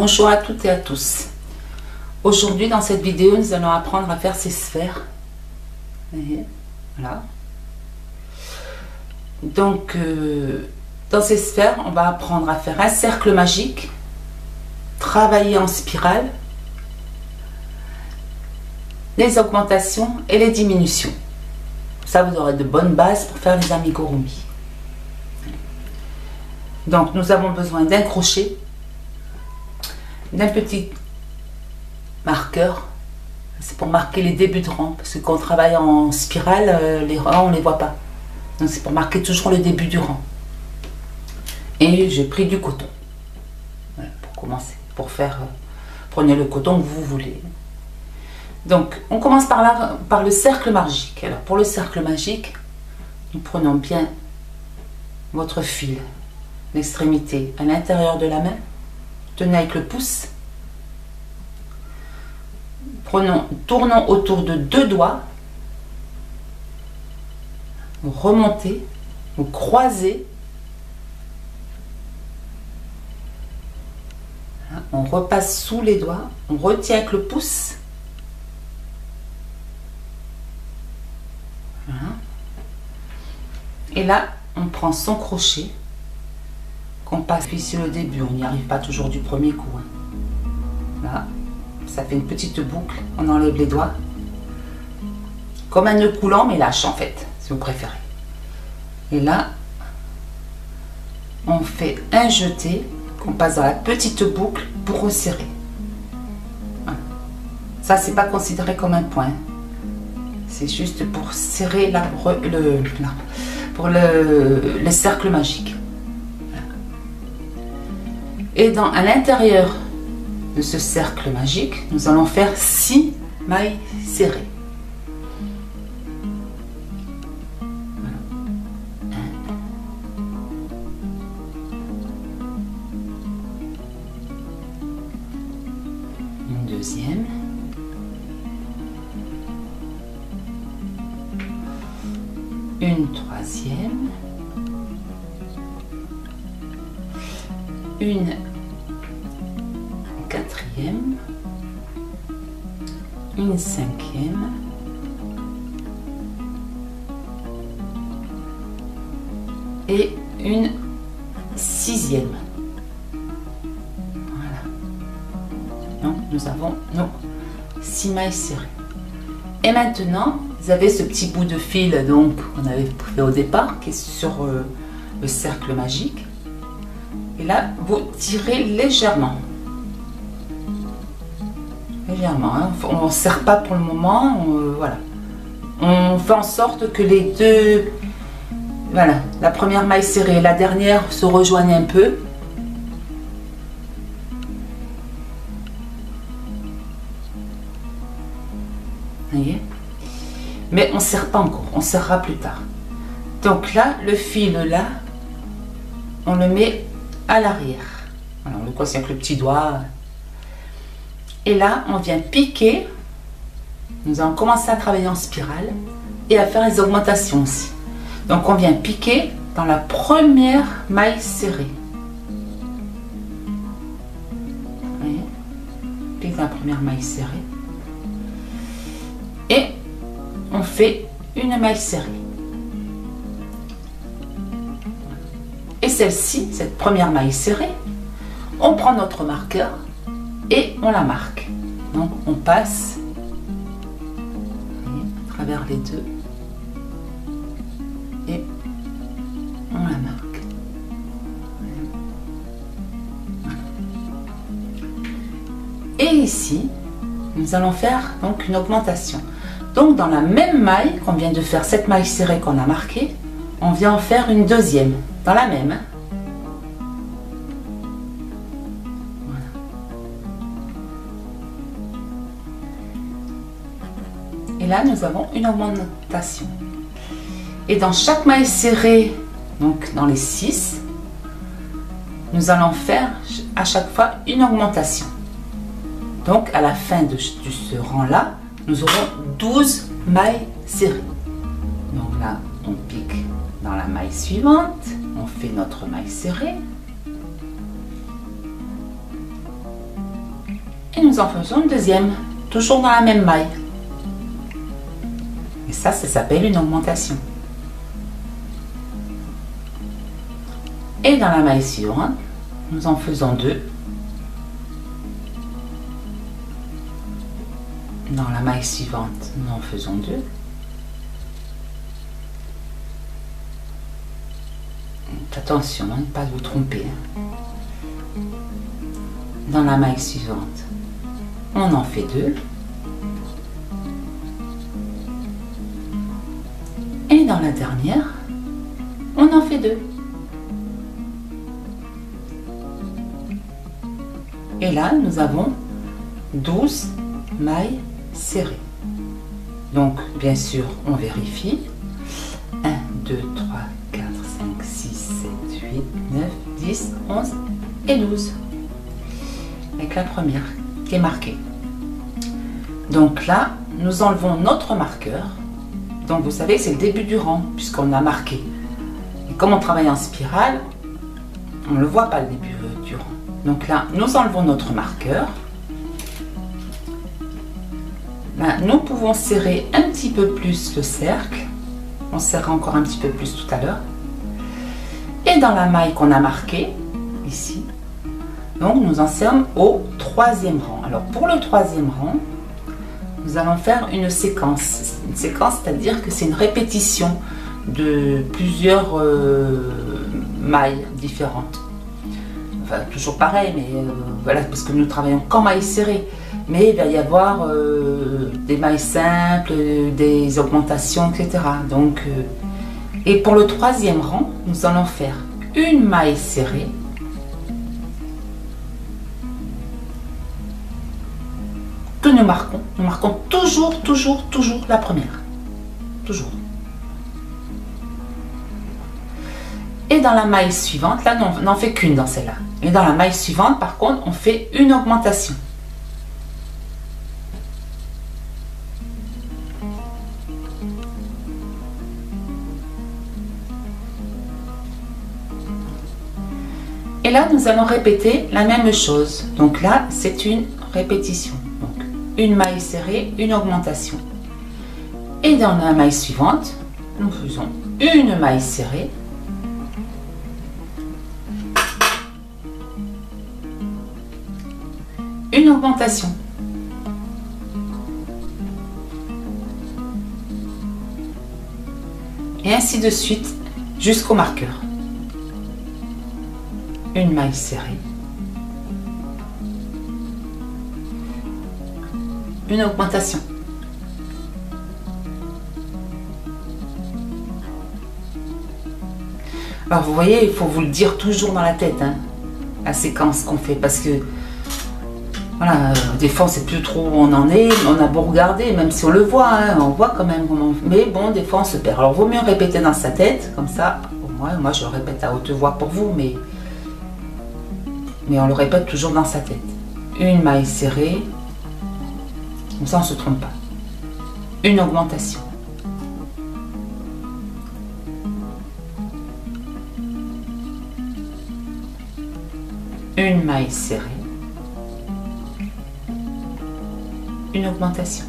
Bonjour à toutes et à tous. Aujourd'hui dans cette vidéo nous allons apprendre à faire ces sphères. Voyez, voilà. Donc dans ces sphères on va apprendre à faire un cercle magique, travailler en spirale, les augmentations et les diminutions. Ça vous aurez de bonnes bases pour faire les amigurumi. Donc nous avons besoin d'un crochet, d'un petit marqueur, c'est pour marquer les débuts de rang, parce que quand on travaille en spirale, les rangs on ne les voit pas. Donc c'est pour marquer toujours le début du rang. Et j'ai pris du coton. Voilà, pour commencer, pour faire, prenez le coton que vous voulez. Donc on commence par le cercle magique. Alors pour le cercle magique, nous prenons bien votre fil, l'extrémité à l'intérieur de la main, tenez avec le pouce, tournons autour de 2 doigts, vous remontez, vous croisez, on repasse sous les doigts, on retient avec le pouce, voilà. Et là on prend son crochet qu'on passe ici le début, on n'y arrive pas toujours du premier coup, hein. Là ça fait une petite boucle, on enlève les doigts comme un nœud coulant mais lâche en fait si vous préférez. Et là on fait un jeté qu'on passe dans la petite boucle pour resserrer. Voilà. Ça c'est pas considéré comme un point, c'est juste pour serrer le cercle magique. Voilà. Et à l'intérieur de ce cercle magique, nous allons faire 6 mailles serrées. Voilà. Une deuxième. Une troisième. Une quatrième, une cinquième, et une sixième. Voilà. Donc nous avons nos 6 mailles serrées. Et maintenant, vous avez ce petit bout de fil donc qu'on avait fait au départ, qui est sur le cercle magique. Et là, vous tirez légèrement. Légèrement, hein. On ne serre pas pour le moment, voilà. On fait en sorte que les deux, voilà, la première maille serrée et la dernière se rejoignent un peu. Vous voyez? Mais on ne serre pas encore, on serrera plus tard. Donc là, le fil là, on le met à l'arrière. Voilà, on le coince avec le petit doigt. Et là, on vient piquer. Nous allons commencer à travailler en spirale et à faire les augmentations aussi. Donc, on vient piquer dans la première maille serrée. Vous voyez? Pique dans la première maille serrée. Et on fait une maille serrée. Et celle-ci, cette première maille serrée, on prend notre marqueur et on la marque. Donc on passe à travers les deux et on la marque. Et ici, nous allons faire donc une augmentation. Donc dans la même maille qu'on vient de faire, cette maille serrée qu'on a marquée, on vient en faire une deuxième dans la même. Et là, nous avons une augmentation. Et dans chaque maille serrée, donc dans les 6, nous allons faire à chaque fois une augmentation. Donc, à la fin de ce rang-là, nous aurons 12 mailles serrées. Donc là, on pique dans la maille suivante, on fait notre maille serrée. Et nous en faisons une deuxième, toujours dans la même maille. Et ça s'appelle une augmentation. Et dans la maille suivante, nous en faisons deux. Dans la maille suivante, nous en faisons deux. Attention, ne pas vous tromper. Dans la maille suivante, on en fait deux. Et dans la dernière, on en fait deux. Et là, nous avons 12 mailles serrées. Donc, bien sûr, on vérifie. 1, 2, 3, 4, 5, 6, 7, 8, 9, 10, 11 et 12. Avec la première qui est marquée. Donc là, nous enlevons notre marqueur. Donc, vous savez, c'est le début du rang, puisqu'on a marqué. Et comme on travaille en spirale, on ne le voit pas le début du rang. Donc là, nous enlevons notre marqueur. Là, nous pouvons serrer un petit peu plus le cercle. On serrera encore un petit peu plus tout à l'heure. Et dans la maille qu'on a marquée, ici, donc nous en sommes au troisième rang. Alors pour le troisième rang, nous allons faire une séquence. Une séquence, c'est-à-dire que c'est une répétition de plusieurs mailles différentes. Enfin, toujours pareil, mais voilà, parce que nous travaillons qu'en mailles serrées. Mais il va y avoir des mailles simples, des augmentations, etc. Donc, et pour le troisième rang, nous allons faire une maille serrée, que nous marquons. Nous marquons toujours la première. Toujours. Et dans la maille suivante, là, on n'en fait qu'une dans celle-là. Et dans la maille suivante, par contre, on fait une augmentation. Et là, nous allons répéter la même chose. Donc là, c'est une répétition. Donc, une maille serrée, une augmentation. Et dans la maille suivante, nous faisons une maille serrée, une augmentation. Et ainsi de suite jusqu'au marqueur. Une maille serrée, une augmentation. Alors vous voyez, il faut vous le dire toujours dans la tête, hein, la séquence qu'on fait, parce que voilà, des fois on ne sait plus trop où on en est, on a beau regarder, même si on le voit, hein, on voit quand même comment. Mais bon, des fois on se perd. Alors vaut mieux répéter dans sa tête, comme ça, moi je le répète à haute voix pour vous, mais on le répète toujours dans sa tête. Une maille serrée, comme ça on ne se trompe pas. Une augmentation. Une maille serrée. Une augmentation.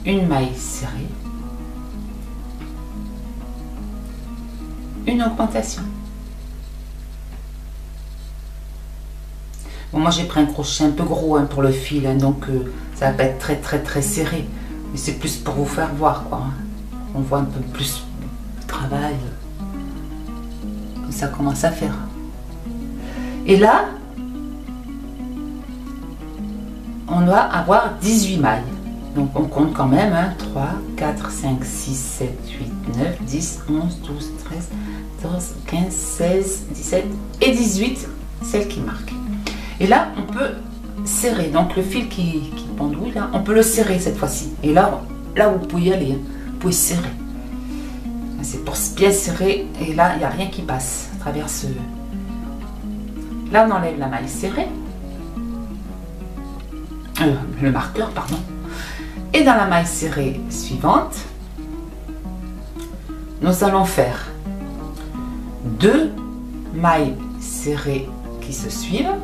Une maille serrée, une augmentation. Bon, moi j'ai pris un crochet un peu gros, hein, pour le fil, hein, donc ça va pas être très serré, mais c'est plus pour vous faire voir, quoi, hein. On voit un peu plus le travail que ça commence à faire. Et là, on doit avoir 18 mailles. Donc on compte quand même, hein, 3, 4, 5, 6, 7, 8, 9, 10, 11, 12, 13, 14, 15, 16, 17 et 18, celle qui marque. Et là, on peut serrer, donc le fil qui pendouille, là, on peut le serrer cette fois-ci. Et là vous pouvez y aller, hein, vous pouvez serrer. C'est pour bien serrer, et là, il n'y a rien qui passe à travers ce... Là, on enlève la maille serrée. Le marqueur, pardon. Et dans la maille serrée suivante, nous allons faire 2 mailles serrées qui se suivent.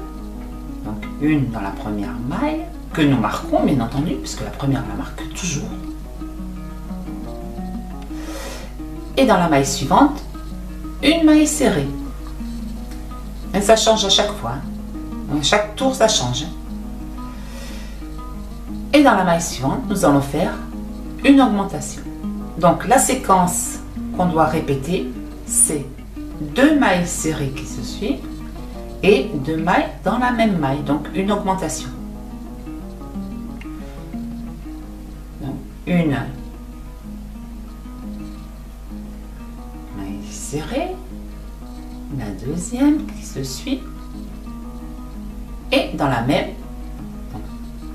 Donc une dans la première maille, que nous marquons bien entendu, puisque la première on la marque toujours. Et dans la maille suivante, une maille serrée. Et ça change à chaque fois. À chaque tour, ça change. Et dans la maille suivante, nous allons faire une augmentation. Donc la séquence qu'on doit répéter, c'est 2 mailles serrées qui se suivent et 2 mailles dans la même maille, donc une augmentation. Donc, une maille serrée, la deuxième qui se suit, et dans la même,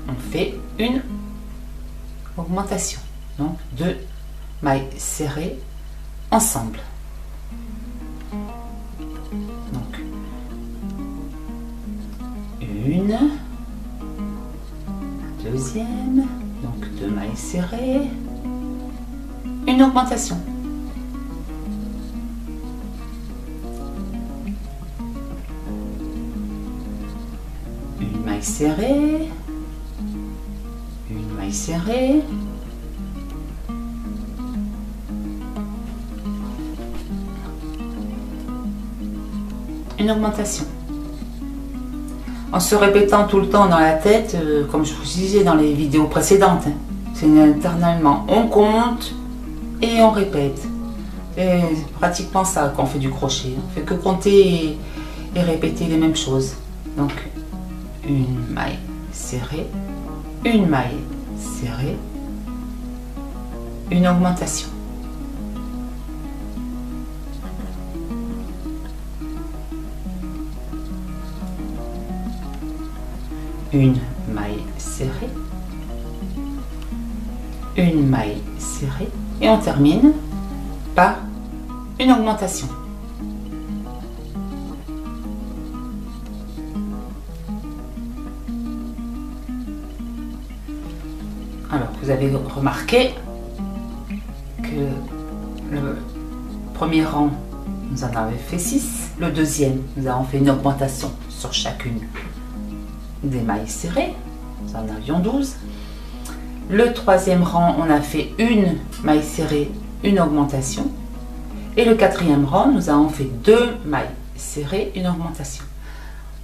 on fait une augmentation. Donc 2 mailles serrées ensemble. Donc une, la deuxième, donc 2 mailles serrées, une augmentation. Une maille serrée, une maille serrée, une augmentation. En se répétant tout le temps dans la tête, comme je vous disais dans les vidéos précédentes, hein, c'est éternellement, on compte et on répète. C'est pratiquement ça quand on fait du crochet. On fait que compter et répéter les mêmes choses. Donc une maille serrée, une maille serrée, une augmentation. Une maille serrée, une maille serrée, et on termine par une augmentation. Alors, vous avez remarqué que le premier rang, nous en avons fait 6. Le deuxième, nous avons fait une augmentation sur chacune des mailles serrées. Nous en avions 12. Le troisième rang, on a fait une maille serrée, une augmentation. Et le quatrième rang, nous avons fait 2 mailles serrées, une augmentation.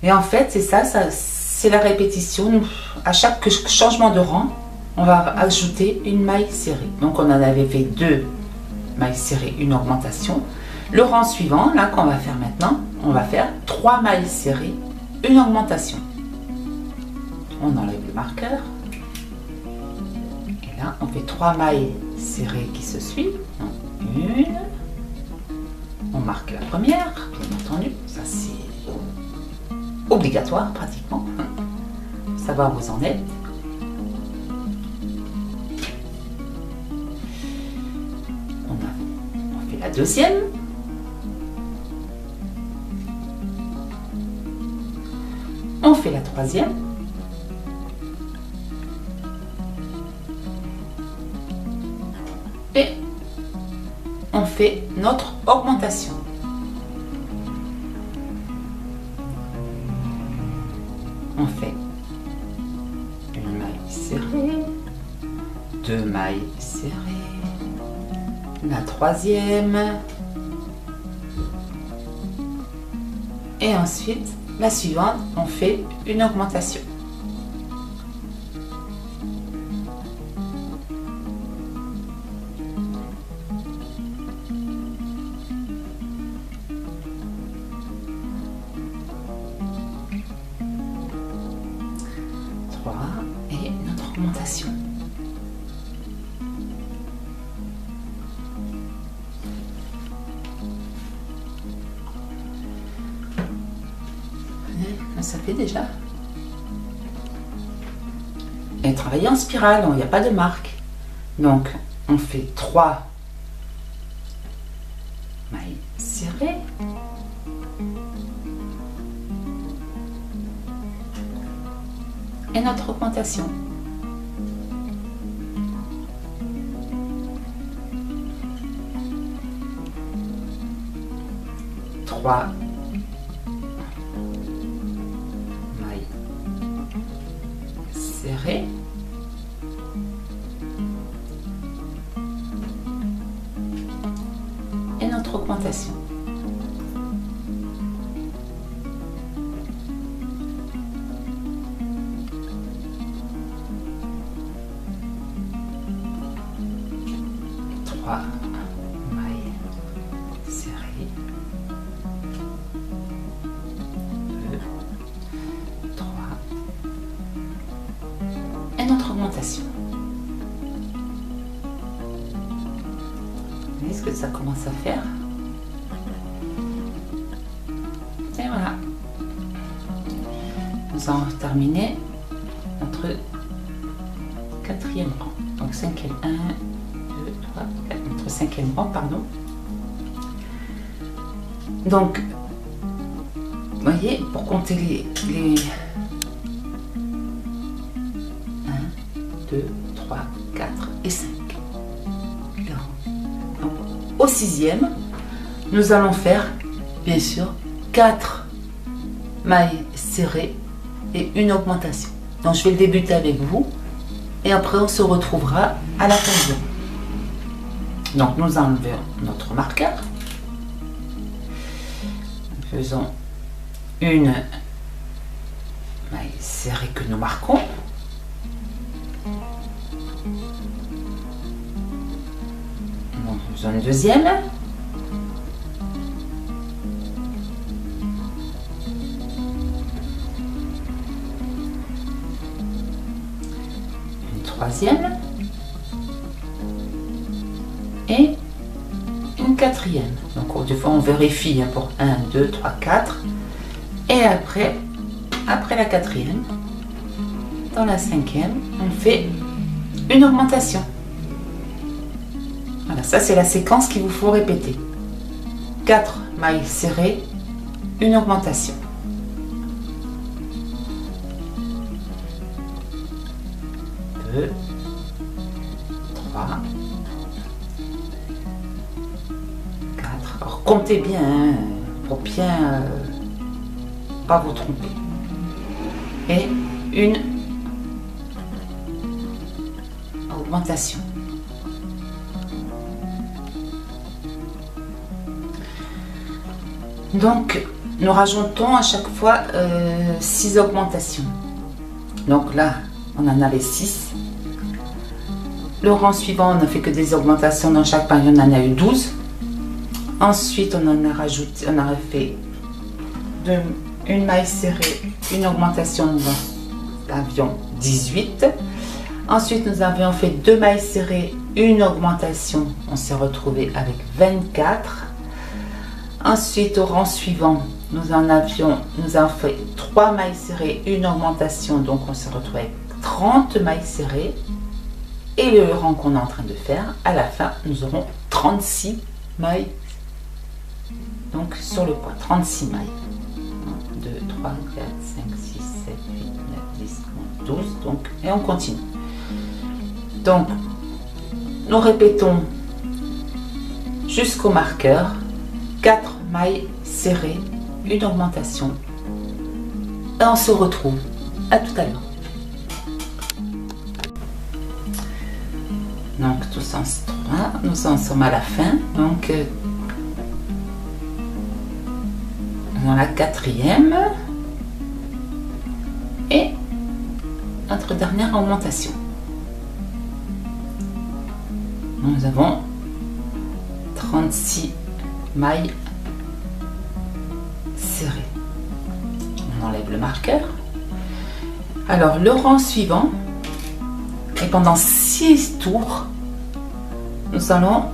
Et en fait, c'est ça c'est la répétition. À chaque changement de rang, on va ajouter une maille serrée. Donc on en avait fait 2 mailles serrées, une augmentation. Le rang suivant, là qu'on va faire maintenant, on va faire 3 mailles serrées, une augmentation. On enlève le marqueur. Et là, on fait 3 mailles serrées qui se suivent. Donc, une. On marque la première, bien entendu. Ça, c'est obligatoire, pratiquement. Savoir où vous en êtes. On fait la deuxième. On fait la troisième. Et on fait notre augmentation. On fait une maille serrée, 2 mailles serrées, la troisième, et ensuite la suivante, on fait une augmentation. Et notre augmentation. Ça fait déjà. Et travailler en spirale, il n'y a pas de marque. Donc, on fait 3 mailles serrées. Et notre augmentation. 3 mailles serrées. Et notre augmentation. Mailles serrées, 2, 3 et notre augmentation. Vous voyez ce que ça commence à faire? Et voilà, nous avons terminé notre quatrième rang, donc cinquième 1, 2, 3, 4, notre cinquième rang, pardon. Donc, vous voyez, pour compter les 1, 2, 3, 4 et 5. Donc, au sixième, nous allons faire, bien sûr, 4 mailles serrées et une augmentation. Donc, je vais le débuter avec vous et après, on se retrouvera à la fin. Donc, nous enlevons notre marqueur. Faisons une maille serrée que nous marquons. Nous faisons une deuxième. Une troisième. Et une quatrième. Donc des fois on vérifie pour 1, 2, 3, 4. Et après la quatrième, dans la cinquième, on fait une augmentation. Voilà, ça c'est la séquence qu'il vous faut répéter. 4 mailles serrées, une augmentation. Deux, 3, 4. Alors comptez bien hein, pour bien pas vous tromper. Et une augmentation. Donc nous rajoutons à chaque fois 6 augmentations. Donc là on en avait 6. Le rang suivant on n'a fait que des augmentations, dans chaque période on en a eu 12. Ensuite on en a rajouté, on a fait une maille serrée, une augmentation, nous avions 18. Ensuite nous avions fait 2 mailles serrées, une augmentation, on s'est retrouvé avec 24. Ensuite au rang suivant nous avons fait 3 mailles serrées, une augmentation, donc on s'est retrouvé avec 30 mailles serrées. Et le rang qu'on est en train de faire, à la fin nous aurons 36 mailles, donc sur le point 36 mailles. 2, 3, 4, 5, 6, 7, 8, 9, 10, 11, 12, donc, et on continue. Donc, nous répétons jusqu'au marqueur, 4 mailles serrées, une augmentation, et on se retrouve à tout à l'heure. Donc, tout ça, nous en sommes à la fin, donc, dans la quatrième et notre dernière augmentation. Nous avons 36 mailles serrées. On enlève le marqueur. Alors le rang suivant, et pendant 6 tours, nous allons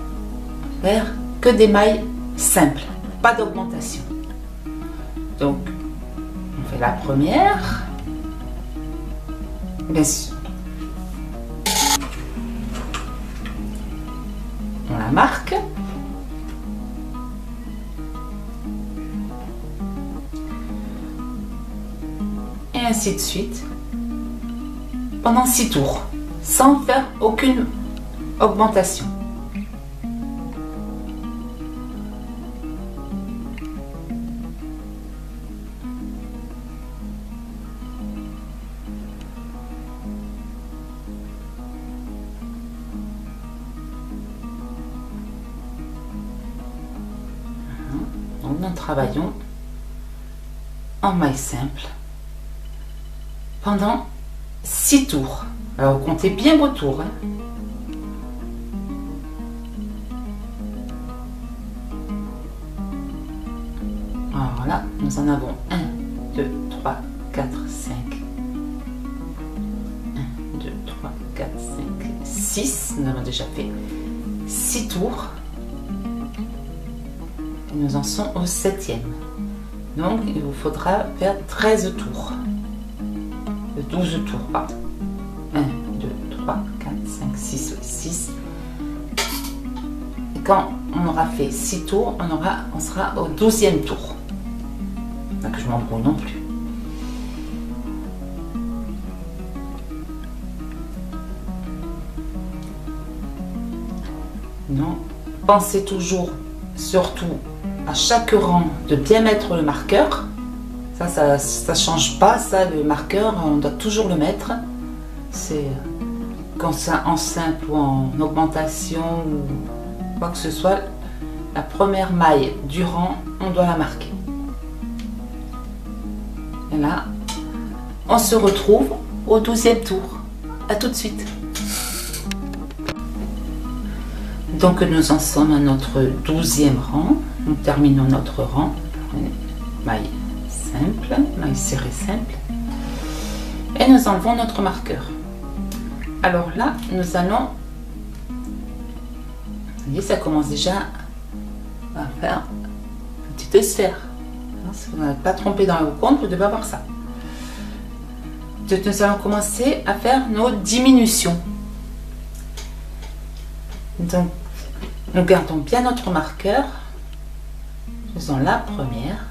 faire que des mailles simples, pas d'augmentation. Donc, on fait la première, bien sûr. On la marque. Et ainsi de suite, pendant 6 tours, sans faire aucune augmentation. travaillons en maille simple pendant 6 tours. Alors comptez bien vos tours, hein. Alors là, nous en avons 1, 2, 3, 4, 5. 1, 2, 3, 4, 5, 6. Nous avons déjà fait 6 tours. Et nous en sommes au 7e. Donc, il vous faudra faire 13 tours. 12 tours, pardon. 1, 2, 3, 4, 5, 6, 6. Et quand on aura fait 6 tours, on sera au 12e tour. Donc, je m'embrouille non plus. Non. Pensez toujours, surtout, à chaque rang, de bien mettre le marqueur. Ça change pas, ça, le marqueur, on doit toujours le mettre. C'est quand c'est en simple ou en augmentation ou quoi que ce soit, la première maille du rang, on doit la marquer. Et là, on se retrouve au 12e tour. À tout de suite. Donc nous en sommes à notre 12e rang. Nous terminons notre rang. Maille simple, maille serrée simple. Et nous enlevons notre marqueur. Alors là, nous allons... Vous voyez, ça commence déjà à faire une petite sphère. Si vous n'êtes pas trompé dans le compte, vous devez avoir ça. Nous allons commencer à faire nos diminutions. Donc, nous gardons bien notre marqueur. Faisons la première.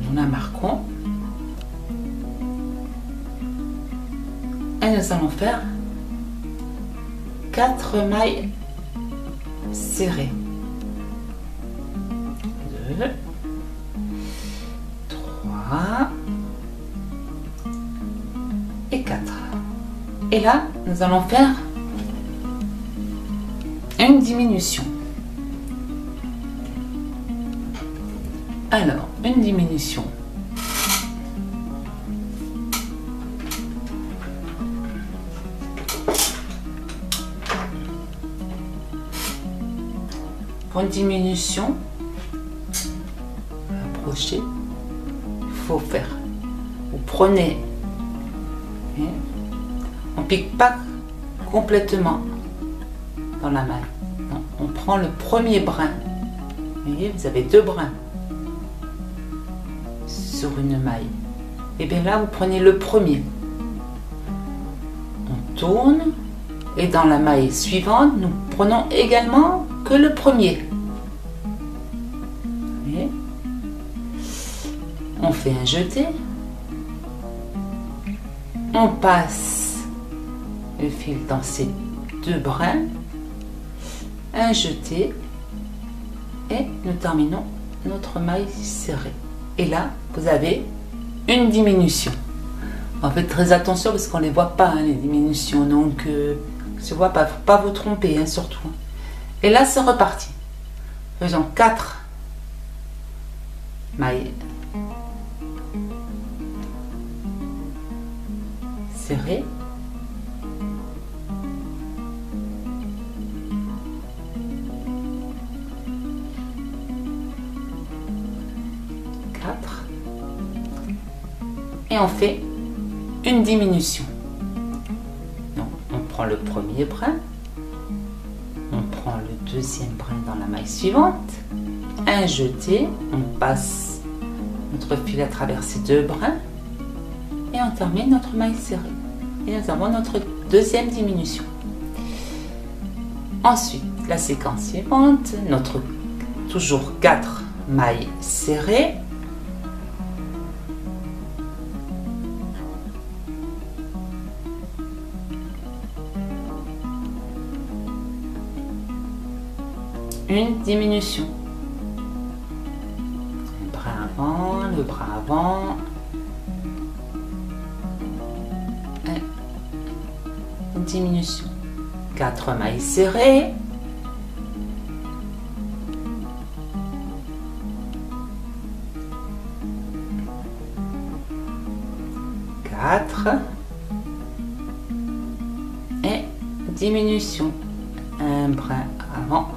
Nous la marquons. Et nous allons faire 4 mailles serrées. 2, 3 et 4. Et là, nous allons faire une diminution. Alors, une diminution. Pour une diminution, approchez, il faut faire. Vous prenez, on pique pas complètement dans la maille. Non, on prend le premier brin. Vous voyez, vous avez 2 brins sur une maille. Et bien là, vous prenez le premier. On tourne et dans la maille suivante, nous prenons également que le premier. Vous voyez, on fait un jeté. On passe le fil dans ces 2 brins, un jeté et nous terminons notre maille serrée. Et là, vous avez une diminution. En fait, très attention parce qu'on ne les voit pas, hein, les diminutions. Donc, je vois pas, faut pas vous tromper, hein, surtout. Et là, c'est reparti. Faisons 4 mailles serrées. Et on fait une diminution. Donc, on prend le premier brin, on prend le deuxième brin dans la maille suivante, un jeté, on passe notre fil à travers ces 2 brins et on termine notre maille serrée. Et nous avons notre deuxième diminution. Ensuite, la séquence suivante, notre toujours 4 mailles serrées. Une diminution. Le bras avant, le bras avant. Et une diminution. 4 mailles serrées, 4 et diminution, un brin avant,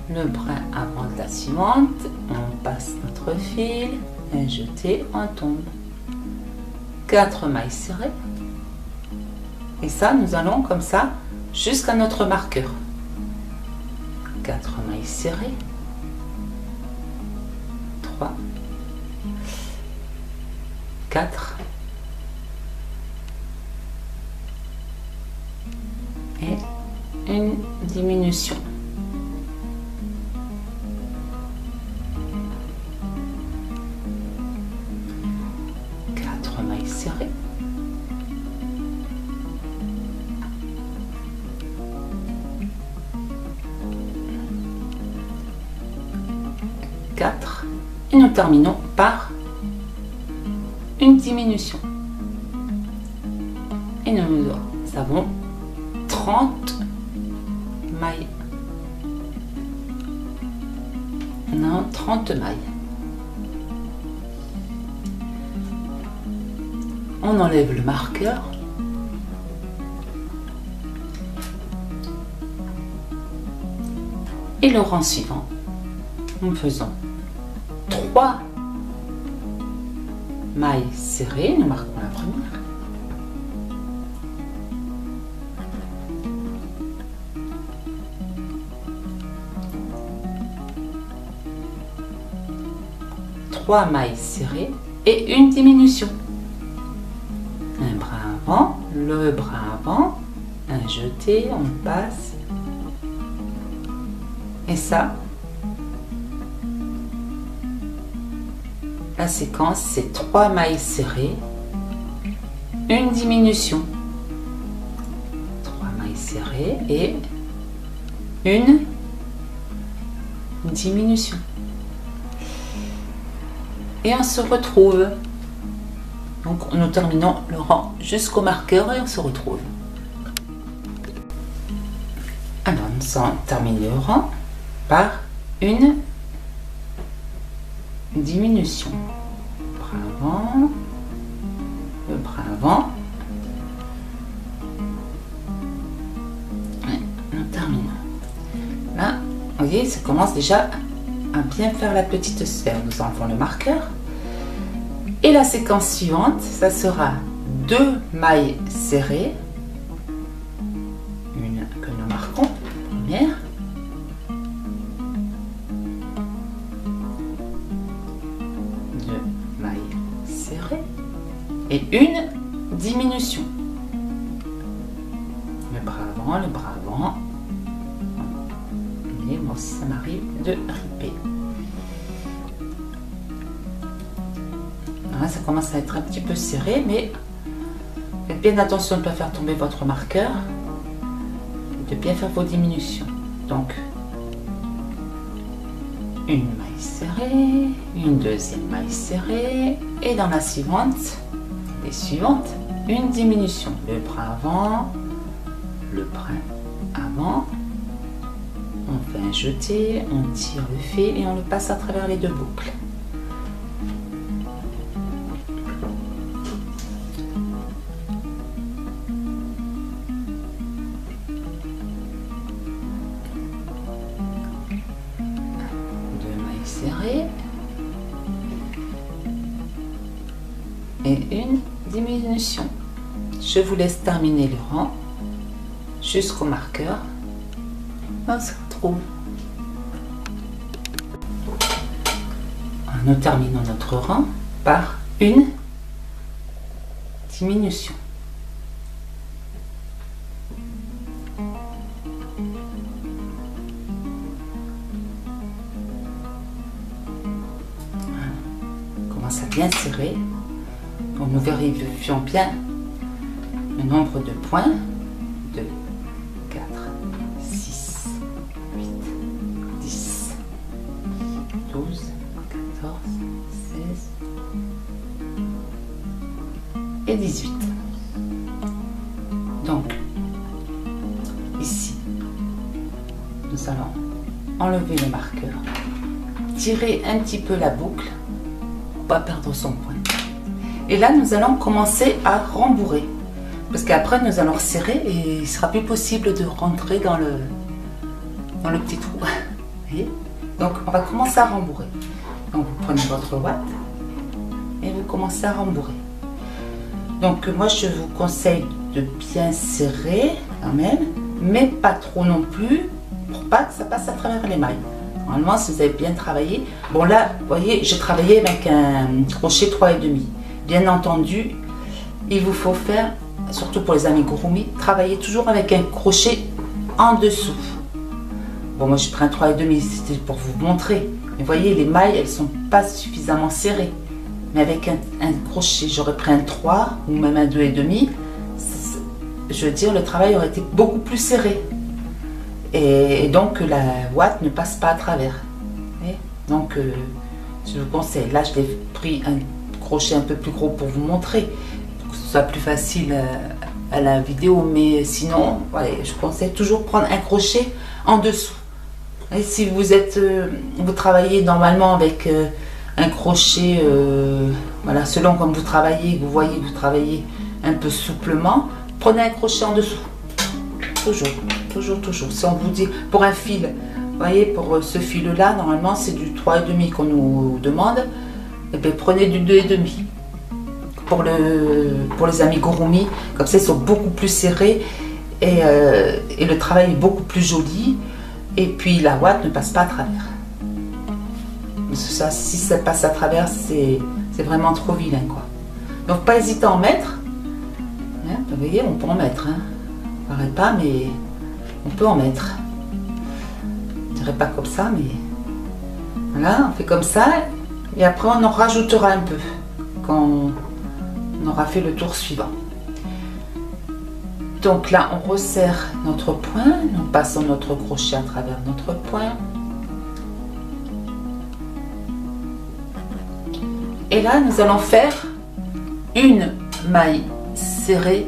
le brin avant de la suivante, on passe notre fil, un jeté, on tombe, 4 mailles serrées, et ça nous allons comme ça jusqu'à notre marqueur, 4 mailles serrées, 3, 4 et une diminution. Mailles serrées, 4 et nous terminons par une diminution et nous avons 30 mailles, non 30 mailles. On enlève le marqueur et le rang suivant, nous faisons 3 mailles serrées, nous marquons la première, trois mailles serrées et une diminution. Un brin avant, le brin avant, un jeté, on passe, et ça, la séquence c'est 3 mailles serrées, une diminution, 3 mailles serrées et une diminution, et on se retrouve. Donc nous terminons le rang jusqu'au marqueur et on se retrouve. Alors nous allons terminer le rang par une diminution. Bras avant, le bras avant. Et nous terminons. Là, vous voyez, ça commence déjà à bien faire la petite sphère. Nous enlevons le marqueur. Et la séquence suivante, ça sera 2 mailles serrées, une que nous marquons, première, deux mailles serrées et une diminution. Le bras avant, et moi aussi ça m'arrive de riper. Ça commence à être un petit peu serré, mais faites bien attention de ne pas faire tomber votre marqueur et de bien faire vos diminutions. Donc une maille serrée, une deuxième maille serrée, et dans la suivante, les suivantes, une diminution. Le bras avant, le brin avant, on fait un jeté, on tire le fil et on le passe à travers les 2 boucles. Et une diminution. Je vous laisse terminer le rang jusqu'au marqueur. On se retrouve. Nous terminons notre rang par une diminution. On commence à bien serrer. Nous vérifions bien le nombre de points. 2, 4, 6, 8, 10, 12, 14, 16 et 18. Donc, nous allons enlever le marqueur, tirer un petit peu la boucle pour pas perdre son point. Et là, nous allons commencer à rembourrer. Parce qu'après, nous allons resserrer et il sera plus possible de rentrer dans le petit trou. Voyez. Donc, on va commencer à rembourrer. Donc, vous prenez votre ouate et vous commencez à rembourrer. Donc, moi, je vous conseille de bien serrer quand même, mais pas trop non plus, pour pas que ça passe à travers les mailles. Normalement, si vous avez bien travaillé. Bon, là, vous voyez, j'ai travaillé avec un crochet 3,5. Bien entendu, il vous faut faire, surtout pour les amigurumi, travailler toujours avec un crochet en dessous. Bon, moi, je prends un 3,5, c'était pour vous montrer. Mais vous voyez, les mailles, elles ne sont pas suffisamment serrées. Mais avec un crochet, j'aurais pris un 3 ou même un 2,5. Je veux dire, le travail aurait été beaucoup plus serré. Et donc, la ouate ne passe pas à travers. Donc, je vous conseille. Là, je l'ai pris un crochet un peu plus gros pour vous montrer, pour que ce soit plus facile à la vidéo. Mais sinon, voilà, je conseille toujours prendre un crochet en dessous. Et si vous êtes, vous travaillez normalement avec un crochet, voilà, selon comme vous travaillez, vous voyez que vous travaillez un peu souplement, prenez un crochet en dessous. Toujours, toujours, toujours. Si on vous dit pour un fil, vous voyez, pour ce fil-là, normalement c'est du 3,5 qu'on nous demande, et bien prenez du 2,5. Pour les amigurumi, comme ça ils sont beaucoup plus serrés et le travail est beaucoup plus joli. Et puis la ouate ne passe pas à travers. Ça, si ça passe à travers, c'est vraiment trop vilain, quoi. Donc pas hésiter à en mettre. Hein, vous voyez, on peut en mettre. Hein. Paraît pas, mais on peut en mettre. Je dirais pas comme ça, mais voilà, on fait comme ça. Et après, on en rajoutera un peu quand on aura fait le tour suivant. Donc là, on resserre notre point, nous passons notre crochet à travers notre point. Et là, nous allons faire une maille serrée,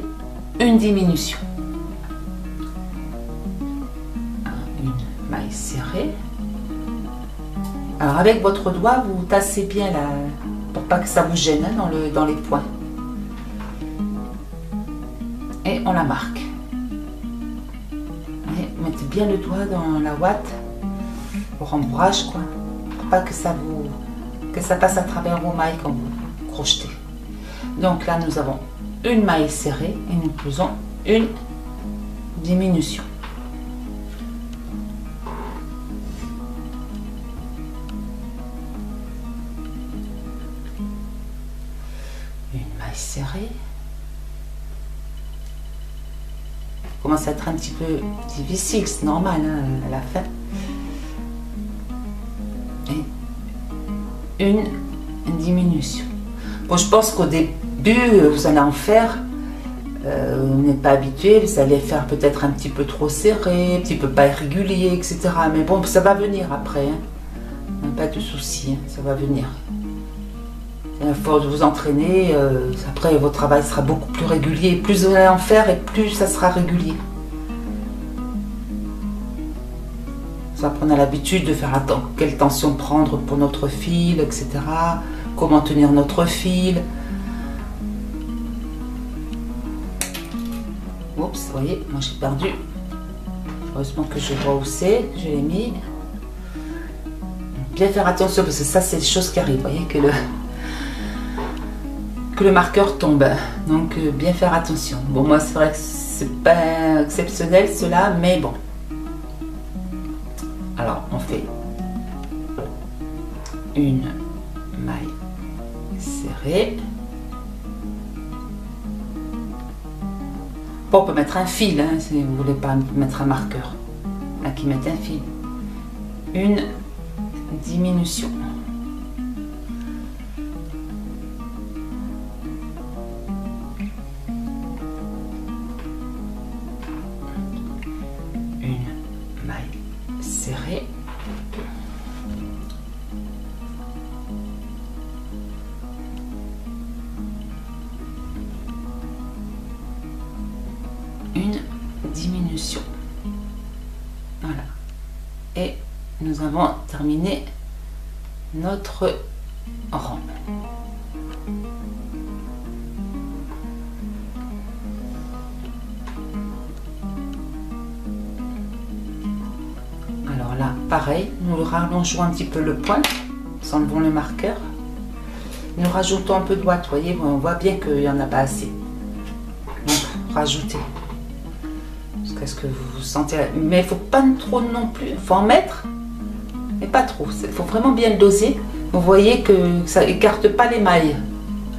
une diminution. Une maille serrée. Alors avec votre doigt, vous tassez bien là, pour pas que ça vous gêne hein, dans les points. Et on la marque. Et mettez bien le doigt dans la ouate au rembourrage, quoi, pour pas que ça passe à travers vos mailles quand vous crochetez. Donc là, nous avons une maille serrée et nous faisons une diminution. Une maille serrée. Commence à être un petit peu difficile, c'est normal hein, à la fin. Et une diminution. Bon, je pense qu'au début, vous allez en faire, vous n'êtes pas habitué, vous allez faire peut-être un petit peu trop serré, un petit peu pas irrégulier, etc. Mais bon, ça va venir après, hein. Pas de souci, hein, ça va venir. À force de vous entraîner, après votre travail sera beaucoup plus régulier. Plus vous allez en faire et plus ça sera régulier. Ça va prendre l'habitude de faire quelle tension prendre pour notre fil, etc. Comment tenir notre fil. Oups, vous voyez, moi j'ai perdu. Heureusement que je vois où c'est, je l'ai mis. Bien faire attention parce que ça c'est des choses qui arrivent. Vous voyez que le marqueur tombe, donc bien faire attention. Bon, moi c'est vrai que c'est pas exceptionnel cela, mais bon. Alors on fait une maille serrée. Bon, on peut mettre un fil hein, si vous voulez pas mettre un marqueur. Là qui met un fil. Une diminution. Serré. Une diminution. Voilà. Et nous avons terminé notre rang. Alors là, pareil, nous rallongeons un petit peu le point, nous enlevons le marqueur. Nous rajoutons un peu de ouate, vous voyez, on voit bien qu'il n'y en a pas assez. Donc, rajoutez. Jusqu'à ce que vous vous sentez... Mais il ne faut pas trop non plus, il faut en mettre, mais pas trop. Il faut vraiment bien le doser. Vous voyez que ça écarte pas les mailles.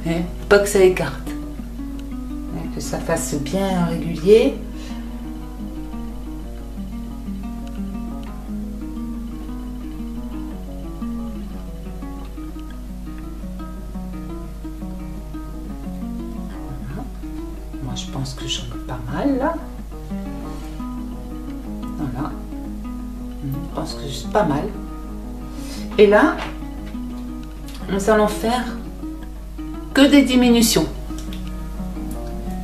Hein, pas que ça écarte. Hein, que ça fasse bien régulier. Je pense que j'en ai pas mal là. Voilà. Je pense que c'est pas mal. Et là, nous allons faire que des diminutions.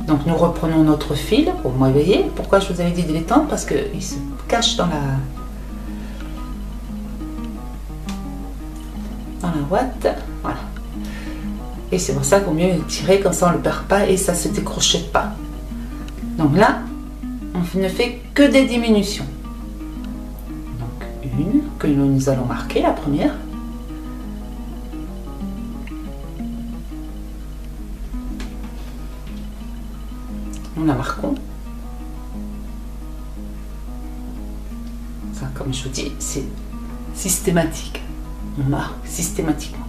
Donc nous reprenons notre fil. Vous voyez pourquoi je vous avais dit de l'étendre? Parce qu'il se cache dans la ouate. Voilà. Et c'est pour ça qu'il vaut mieux tirer, comme ça on ne le perd pas et ça ne se décrochette pas. Donc là, on ne fait que des diminutions. Donc une que nous allons marquer, la première. Nous la marquons. Ça, comme je vous dis, c'est systématique. On marque systématiquement.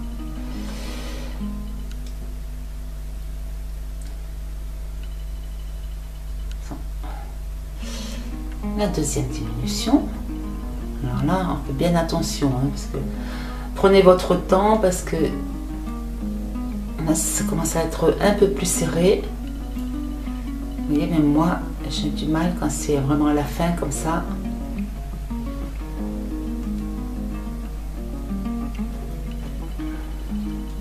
La deuxième diminution. Alors là, on fait bien attention, hein, parce que prenez votre temps, parce que là, ça commence à être un peu plus serré. Vous voyez, même moi, j'ai du mal quand c'est vraiment à la fin comme ça.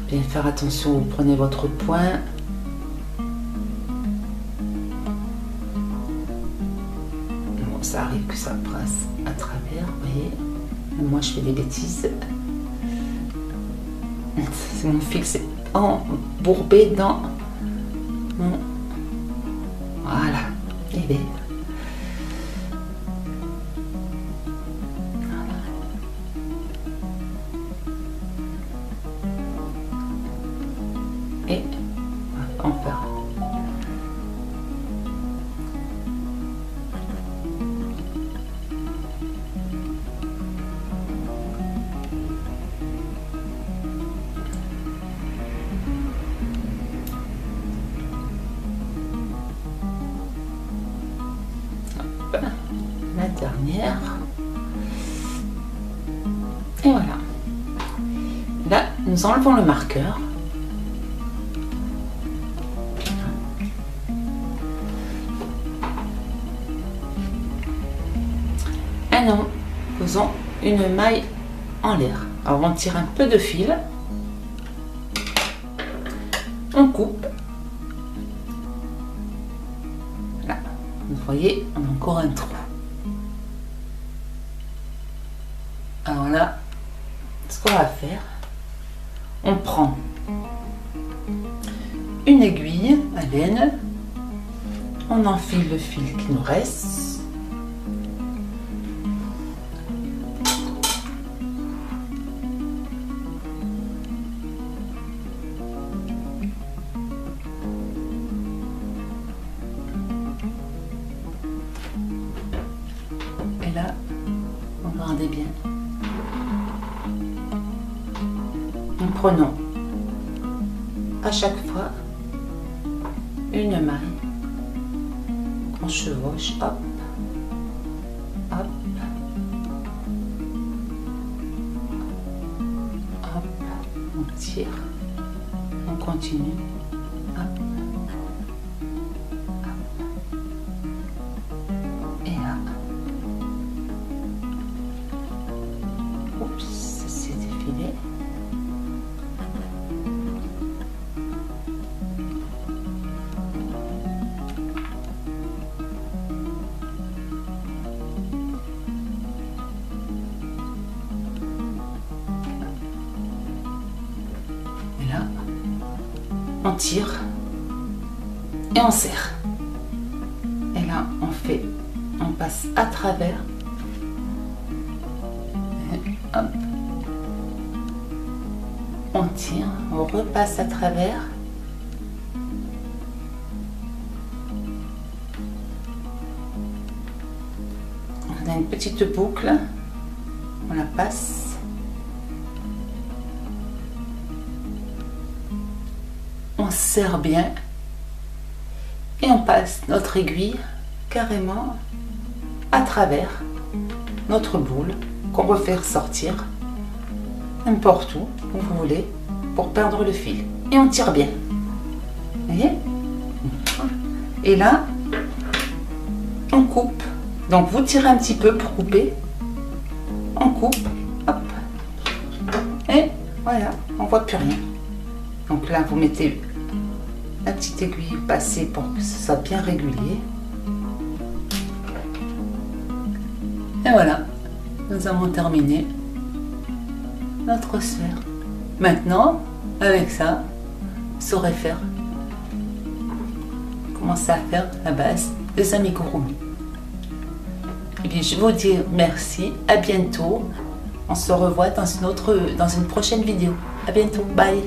Bien faire attention, vous prenez votre point. Ça arrive que ça passe à travers, vous voyez. Moi, je fais des bêtises. C'est mon fil, c'est embourbé dans mon... Voilà. Et bien. Et on va faire. La dernière. Et voilà. Là, nous enlevons le marqueur. Et nous faisons une maille en l'air. Alors on tire un peu de fil. On coupe. Là, vous voyez, on a encore un trou. Alors là, ce qu'on va faire, on prend une aiguille à laine, on enfile le fil qui nous reste, et là, regardez bien. Nous prenons à chaque fois une maille qu'on chevauche, hop, hop, hop, on tire, on continue, hop, hop, et là, oups, ça s'est défilé. on tire et on serre. Et là, on passe à travers. Et hop. On tire, on repasse à travers. On a une petite boucle. On la passe. On serre bien. Et on passe notre aiguille carrément à travers notre boule qu'on va faire sortir n'importe où vous voulez pour perdre le fil. Et on tire bien. Vous voyez? Et là, on coupe. Donc vous tirez un petit peu pour couper. On coupe. Hop. Et voilà, on voit plus rien. Donc là, vous mettez la petite aiguille passée pour que ce soit bien régulier. Et voilà, nous avons terminé notre sphère. Maintenant, avec ça, vous saurez faire, commencer à faire la base des amigurumi. Et bien, je vous dis merci, à bientôt. On se revoit dans une prochaine vidéo. À bientôt, bye.